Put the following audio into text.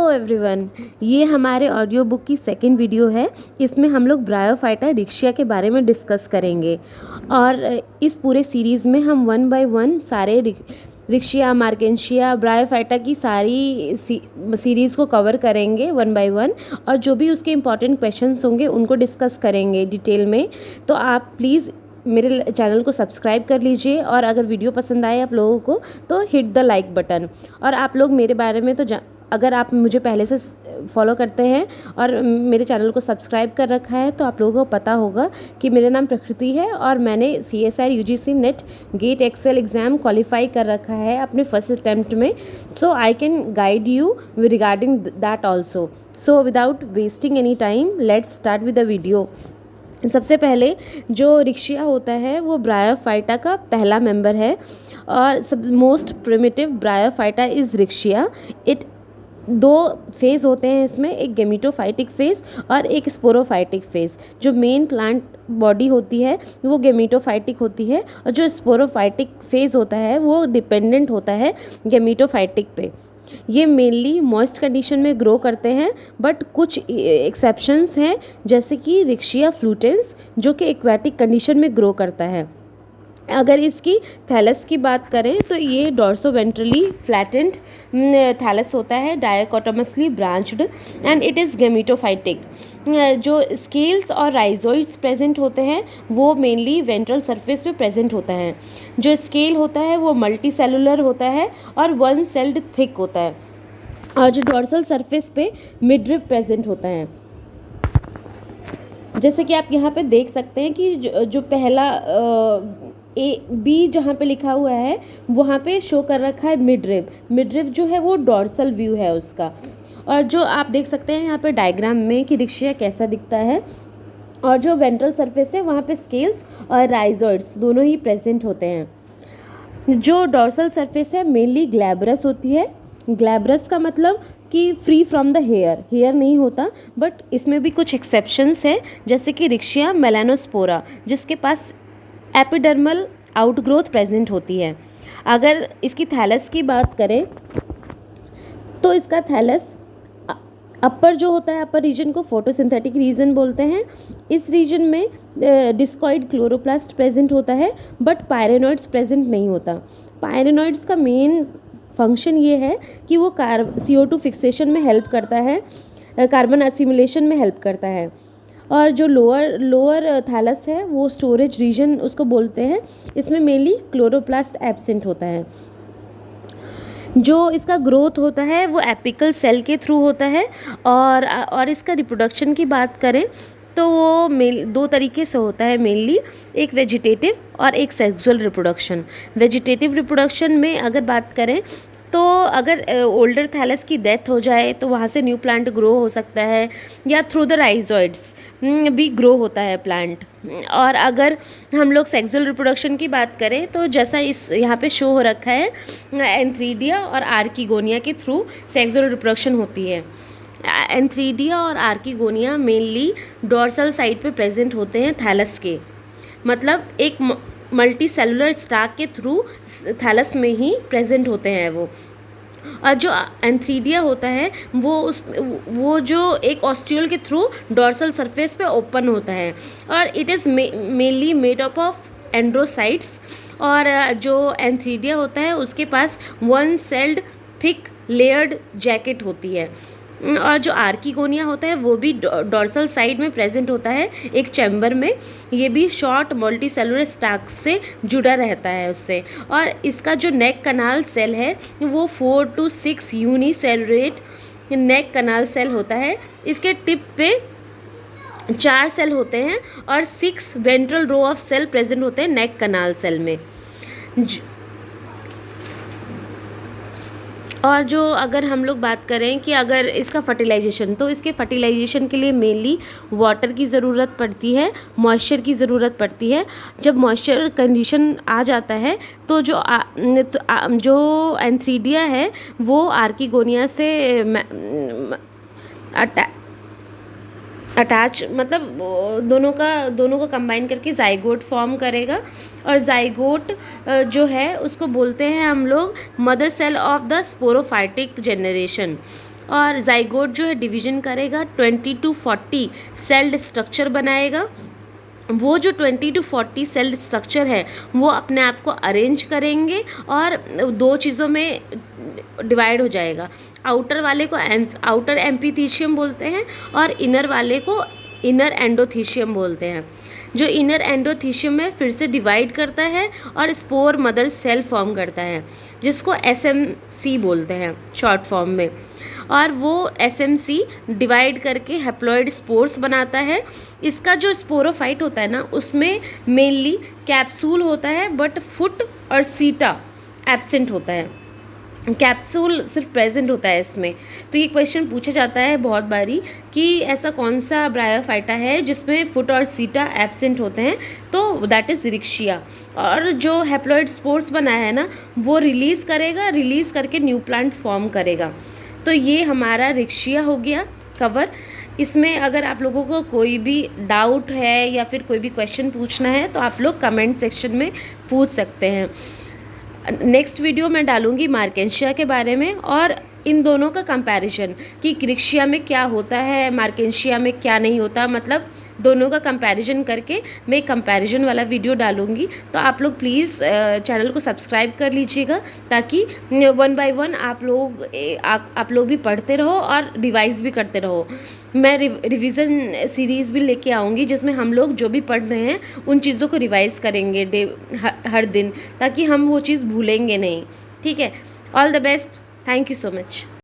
Hello everyone, ये हमारे audio book की सेकंड वीडियो है। इसमें हम लोग ब्रायोफाइटा रिक्शिया के बारे में डिस्कस करेंगे और इस पूरे सीरीज़ में हम वन बाय वन सारे रिक्शिया, मार्केंशिया, ब्रायोफाइटा की सारी सीरीज़ को कवर करेंगे वन बाय वन, और जो भी उसके इम्पॉर्टेंट क्वेश्चंस होंगे उनको डिस्कस करेंगे डिटेल में। तो आप प्लीज़ मेरे चैनल को सब्सक्राइब कर लीजिए, और अगर वीडियो पसंद आए आप लोगों को तो हिट द लाइक बटन। और आप लोग मेरे बारे में तो अगर आप मुझे पहले से फॉलो करते हैं और मेरे चैनल को सब्सक्राइब कर रखा है तो आप लोगों को पता होगा कि मेरा नाम प्रकृति है और मैंने CSIR UGC NET GATE excel exam qualify कर रखा है अपने फर्स्ट अटैम्प्ट में। So I can guide you regarding that also. So without wasting any time let's start with the video. सबसे पहले जो रिक्शिया होता है वो ब्रायोफाइटा का पहला मेंबर है, और सब most primitive bryophyta is रिक्शिया। It दो फेज़ होते हैं इसमें, एक गेमिटोफाइटिक फेज़ और एक स्पोरोफाइटिक फेज़। जो मेन प्लांट बॉडी होती है वो गेमिटोफाइटिक होती है, और जो स्पोरोफाइटिक फेज़ होता है वो डिपेंडेंट होता है गेमिटोफाइटिक पे। ये मेनली मॉइस्ट कंडीशन में ग्रो करते हैं, बट कुछ एक्सेप्शंस हैं जैसे कि रिक्शिया फ्लूटेंस जो कि एक्वेटिक कंडीशन में ग्रो करता है। अगर इसकी थैलस की बात करें तो ये डॉर्सोवेंट्रली फ्लैटेंड थैलस होता है, dichotomously branched, and it is gametophytic. जो स्केल्स और राइजोइड्स प्रेजेंट होते हैं वो मेनली वेंट्रल सरफेस पे प्रेजेंट होता है। जो स्केल होता है वो मल्टी सेलुलर होता है और वन सेल्ड थिक होता है, और जो डॉर्सल सरफेस पे मिडरिब प्रेजेंट होता है। जैसे कि आप यहाँ पे देख सकते हैं कि जो पहला B जहाँ पे लिखा हुआ है वहाँ पे शो कर रखा है मिडरिब। मिडरिब जो है वो डॉर्सल व्यू है उसका, और जो आप देख सकते हैं यहाँ पे डायग्राम में कि रिक्शिया कैसा दिखता है। और जो वेंट्रल सरफेस है वहाँ पे स्केल्स और राइजोइड्स दोनों ही प्रेजेंट होते हैं। जो डॉर्सल सरफेस है मेनली ग्लैब्रस होती है। ग्लैब्रस का मतलब कि फ्री फ्रॉम द हेयर नहीं होता, बट इसमें भी कुछ एक्सेप्शंस है जैसे कि रिक्शिया मेलानोस्पोरा जिसके पास एपिडर्मल आउटग्रोथ प्रेजेंट होती है। अगर इसकी थैलस की बात करें तो इसका थैलस अपर जो होता है, अपर रीजन को फोटोसिंथेटिक रीजन बोलते हैं। इस रीजन में डिस्कॉइड क्लोरोप्लास्ट प्रेजेंट होता है, बट पायरेनॉइड्स प्रेजेंट नहीं होता। पायरेनॉइड्स का मेन फंक्शन ये है कि वो CO2 फिक्सेशन में हेल्प करता है, कार्बन असिमिलेशन में हेल्प करता है। और जो लोअर थैलस है वो स्टोरेज रीजन उसको बोलते हैं। इसमें मेनली क्लोरोप्लास्ट एब्सेंट होता है। जो इसका ग्रोथ होता है वो एपिकल सेल के थ्रू होता है, और इसका रिप्रोडक्शन की बात करें तो वो दो तरीके से होता है मेनली, एक वेजिटेटिव और एक सेक्सुअल रिप्रोडक्शन। वेजिटेटिव रिप्रोडक्शन में अगर बात करें तो अगर ओल्डर थैलस की डेथ हो जाए तो वहाँ से न्यू प्लांट ग्रो हो सकता है, या थ्रू द राइजोइड्स भी ग्रो होता है प्लांट। और अगर हम लोग सेक्सुअल रिप्रोडक्शन की बात करें तो जैसा इस यहाँ पे शो हो रखा है, एंथ्रीडिया और आर्किगोनिया के थ्रू सेक्सुअल रिप्रोडक्शन होती है। एंथ्रीडिया और आर्किगोनिया मेनली डॉर्सल साइड पे प्रेजेंट होते हैं थैलस के, मतलब एक मल्टी सेलुलर स्टाक के थ्रू थैलस में ही प्रेजेंट होते हैं वो। और जो एंथ्रीडिया होता है वो जो एक ऑस्टियोल के थ्रू डॉर्सल सरफेस पे ओपन होता है, और it is mainly made up of androcytes. और जो एंथ्रीडिया होता है उसके पास one celled thick layered jacket होती है। और जो आर्किगोनिया होता है वो भी डॉर्सल साइड में प्रेजेंट होता है एक चैम्बर में। ये भी शॉर्ट मल्टी सेलुलर स्टाक से जुड़ा रहता है उससे। और इसका जो नेक कनाल सेल है वो 4 to 6 यूनिसेलुलेट नेक कनाल सेल होता है। इसके टिप पे 4 सेल होते हैं और 6 ventral row of cell present होते हैं नेक कनाल सेल में। और जो अगर हम लोग बात करें कि अगर इसका फर्टिलाइजेशन, तो इसके फर्टिलाइजेशन के लिए मेनली वाटर की ज़रूरत पड़ती है, मॉइस्चर की ज़रूरत पड़ती है। जब मॉइस्चर कंडीशन आ जाता है तो जो एंथ्रीडिया है वो आर्किगोनिया से अटैच मतलब दोनों का कंबाइन करके जाइगोट फॉर्म करेगा। और जाइगोट जो है उसको बोलते हैं हम लोग mother cell of the sporophytic generation. और जाइगोट जो है डिवीजन करेगा 20 to 40 सेल्ड स्ट्रक्चर बनाएगा। वो जो 20 to 40 सेल स्ट्रक्चर है वो अपने आप को अरेंज करेंगे और दो चीज़ों में डिवाइड हो जाएगा। आउटर वाले को आउटर एम्पीथीशियम बोलते हैं और इनर वाले को इनर एंडोथीशियम बोलते हैं। जो इनर एंडोथीशियम है फिर से डिवाइड करता है और स्पोर मदर सेल फॉर्म करता है, जिसको SMC बोलते हैं शॉर्ट फॉर्म में। और वो SMC डिवाइड करके हैप्लॉइड स्पोर्स बनाता है। इसका जो स्पोरोफाइट होता है ना उसमें मेनली कैप्सूल होता है, बट फुट और सीटा एब्सेंट होता है, कैप्सूल सिर्फ प्रेजेंट होता है इसमें। तो ये क्वेश्चन पूछा जाता है बहुत बारी कि ऐसा कौन सा ब्रायोफाइटा है जिसमें फुट और सीटा एब्सेंट होते हैं, तो दैट इज़ रिक्शिया। और जो हैप्लॉइड स्पोर्स बनाया है ना वो रिलीज़ करेगा, रिलीज़ करके न्यू प्लांट फॉर्म करेगा। तो ये हमारा रिक्शिया हो गया कवर। इसमें अगर आप लोगों को कोई भी डाउट है या फिर कोई भी क्वेश्चन पूछना है तो आप लोग कमेंट सेक्शन में पूछ सकते हैं। नेक्स्ट वीडियो मैं डालूंगी मार्केंशिया के बारे में और इन दोनों का कंपैरिजन कि रिक्शिया में क्या होता है, मार्केंशिया में क्या नहीं होता, मतलब दोनों का कंपैरिजन करके मैं कंपैरिजन वाला वीडियो डालूंगी। तो आप लोग प्लीज़ चैनल को सब्सक्राइब कर लीजिएगा ताकि 1 by 1 आप लोग भी पढ़ते रहो और रिवाइज भी करते रहो। मैं रिवीजन सीरीज़ भी लेके आऊँगी जिसमें हम लोग जो भी पढ़ रहे हैं उन चीज़ों को रिवाइज करेंगे हर दिन, ताकि हम वो चीज़ भूलेंगे नहीं। ठीक है, all the best, thank you so much.